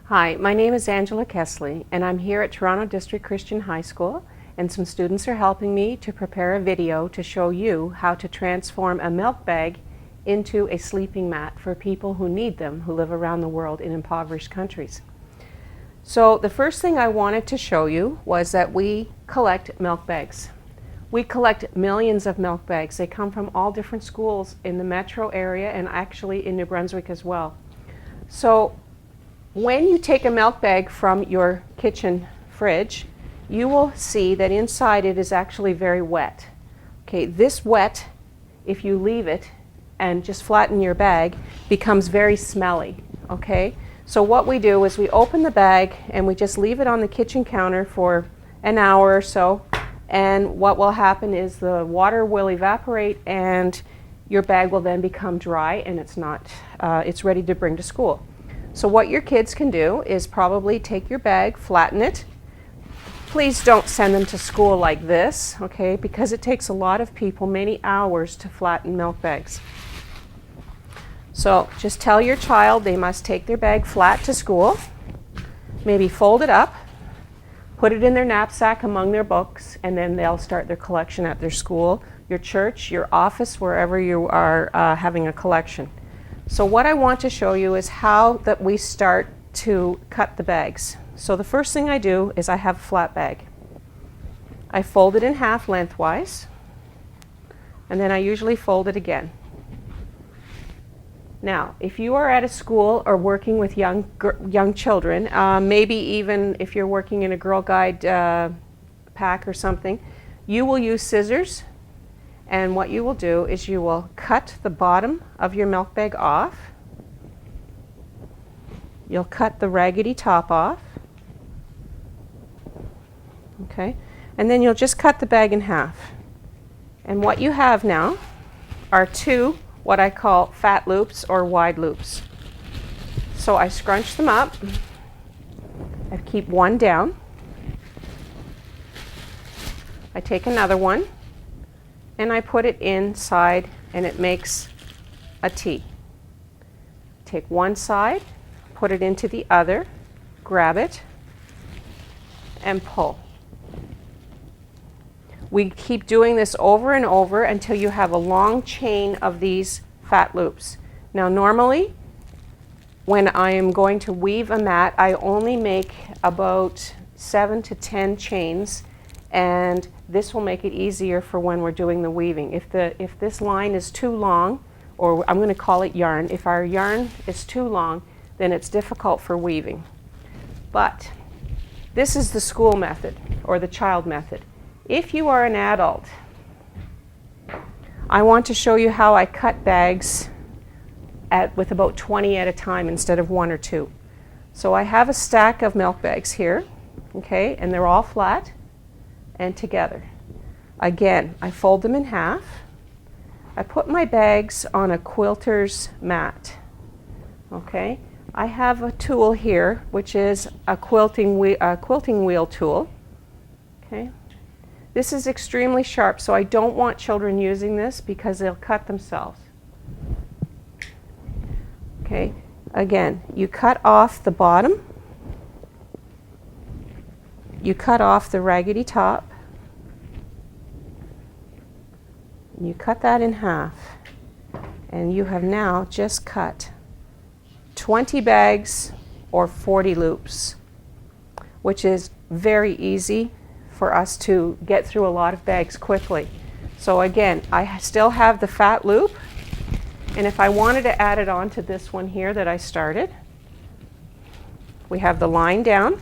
Hi, my name is Angela Kesthely, and I'm here at Toronto District Christian High School, and some students are helping me to prepare a video to show you how to transform a milk bag into a sleeping mat for people who need them, who live around the world in impoverished countries. So the first thing I wanted to show you was that we collect milk bags. We collect millions of milk bags. They come from all different schools in the metro area and actually in New Brunswick as well. So when you take a milk bag from your kitchen fridge, you will see that inside it is actually very wet. Okay, this wet, if you leave it and just flatten your bag, becomes very smelly. Okay, so what we do is we open the bag and we just leave it on the kitchen counter for an hour or so, and what will happen is the water will evaporate and your bag will then become dry and it's ready to bring to school. So what your kids can do is probably take your bag, flatten it. Please don't send them to school like this, okay, because it takes a lot of people many hours to flatten milk bags. So just tell your child they must take their bag flat to school, maybe fold it up, put it in their knapsack among their books, and then they'll start their collection at their school, your church, your office, wherever you are having a collection. So what I want to show you is how that we start to cut the bags. So the first thing I do is I have a flat bag. I fold it in half lengthwise, and then I usually fold it again. Now, if you are at a school or working with young children, maybe even if you're working in a Girl Guide pack or something, you will use scissors, and what you will do is you will cut the bottom of your milk bag off. You'll cut the raggedy top off, okay, and then you'll just cut the bag in half. And what you have now are two what I call fat loops or wide loops. So I scrunch them up, I keep one down, I take another one, and I put it inside and it makes a T. Take one side, put it into the other, grab it, and pull. We keep doing this over and over until you have a long chain of these fat loops. Now normally, when I am going to weave a mat, I only make about 7 to 10 chains, and this will make it easier for when we're doing the weaving. If this line is too long, or I'm going to call it yarn, if our yarn is too long, then it's difficult for weaving. But this is the school method, or the child method. If you are an adult, I want to show you how I cut bags with about 20 at a time instead of 1 or 2. So I have a stack of milk bags here, okay, and they're all flat and together. Again, I fold them in half. I put my bags on a quilter's mat, okay. I have a tool here, which is a quilting wheel tool, okay. This is extremely sharp, so I don't want children using this because they'll cut themselves. Okay, again, you cut off the bottom, you cut off the raggedy top, and you cut that in half, and you have now just cut 20 bags or 40 loops, which is very easy for us to get through a lot of bags quickly. So again, I still have the fat loop, and if I wanted to add it on to this one here that I started, we have the line down,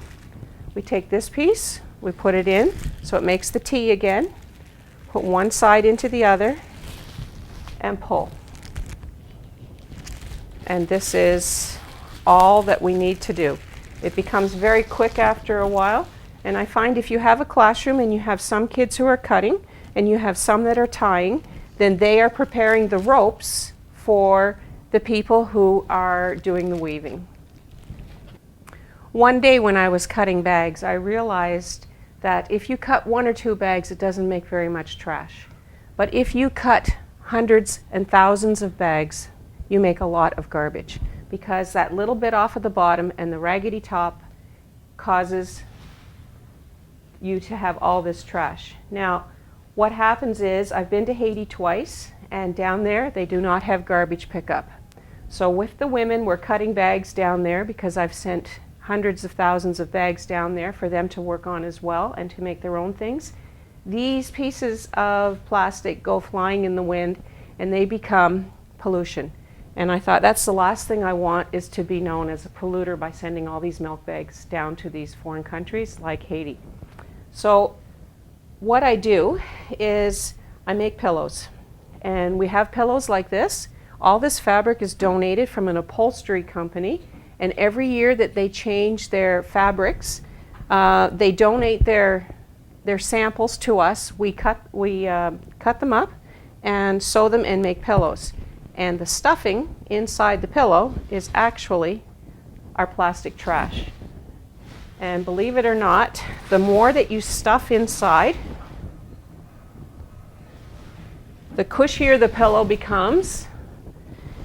we take this piece, we put it in so it makes the T again, put one side into the other, and pull. And this is all that we need to do. It becomes very quick after a while. And I find if you have a classroom and you have some kids who are cutting and you have some that are tying, then they are preparing the ropes for the people who are doing the weaving. One day when I was cutting bags, I realized that if you cut 1 or 2 bags, it doesn't make very much trash. But if you cut hundreds and thousands of bags, you make a lot of garbage, because that little bit off of the bottom and the raggedy top causes you to have all this trash. Now, what happens is, I've been to Haiti twice, and down there they do not have garbage pickup. So with the women, we're cutting bags down there because I've sent hundreds of thousands of bags down there for them to work on as well and to make their own things. These pieces of plastic go flying in the wind and they become pollution. And I thought that's the last thing I want, is to be known as a polluter by sending all these milk bags down to these foreign countries like Haiti. So what I do is I make pillows. And we have pillows like this. All this fabric is donated from an upholstery company. And every year that they change their fabrics, they donate their samples to us. We cut them up and sew them and make pillows. And the stuffing inside the pillow is actually our plastic trash. And believe it or not, the more that you stuff inside, the cushier the pillow becomes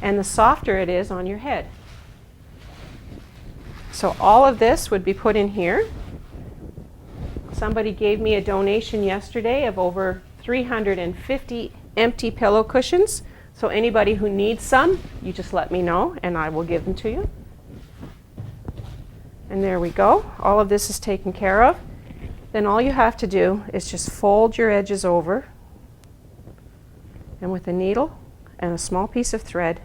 and the softer it is on your head. So all of this would be put in here. Somebody gave me a donation yesterday of over 350 empty pillow cushions. So anybody who needs some, you just let me know and I will give them to you. And there we go. All of this is taken care of. Then all you have to do is just fold your edges over, and with a needle and a small piece of thread,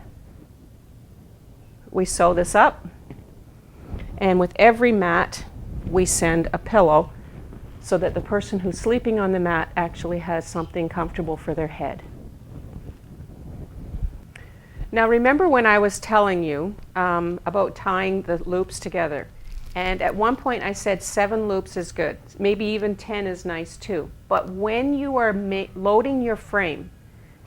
we sew this up. And with every mat, we send a pillow so that the person who's sleeping on the mat actually has something comfortable for their head. Now remember when I was telling you about tying the loops together? And at one point I said 7 loops is good. Maybe even 10 is nice too. But when you are loading your frame,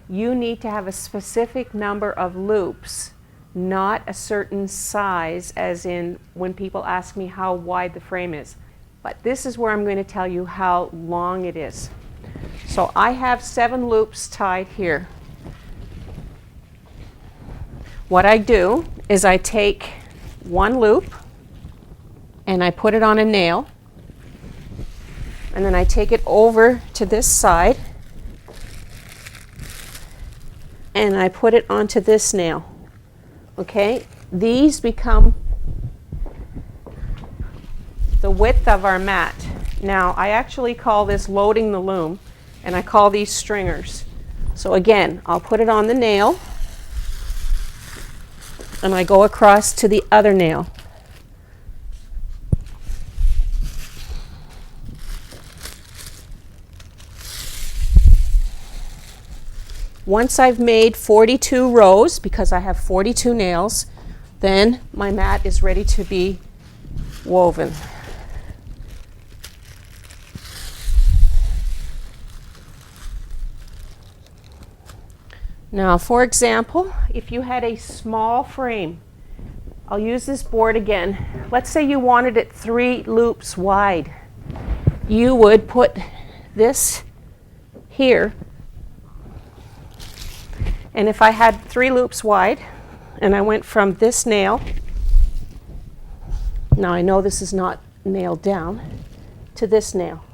you need to have a specific number of loops, not a certain size, as in when people ask me how wide the frame is. But this is where I'm going to tell you how long it is. So I have 7 loops tied here. What I do is I take one loop and I put it on a nail, and then I take it over to this side and I put it onto this nail. Okay, these become the width of our mat. Now I actually call this loading the loom, and I call these stringers. So again, I'll put it on the nail and I go across to the other nail. Once I've made 42 rows, because I have 42 nails, then my mat is ready to be woven. Now, for example, if you had a small frame, I'll use this board again. Let's say you wanted it 3 loops wide. You would put this here. And if I had 3 loops wide, and I went from this nail, now I know this is not nailed down, to this nail.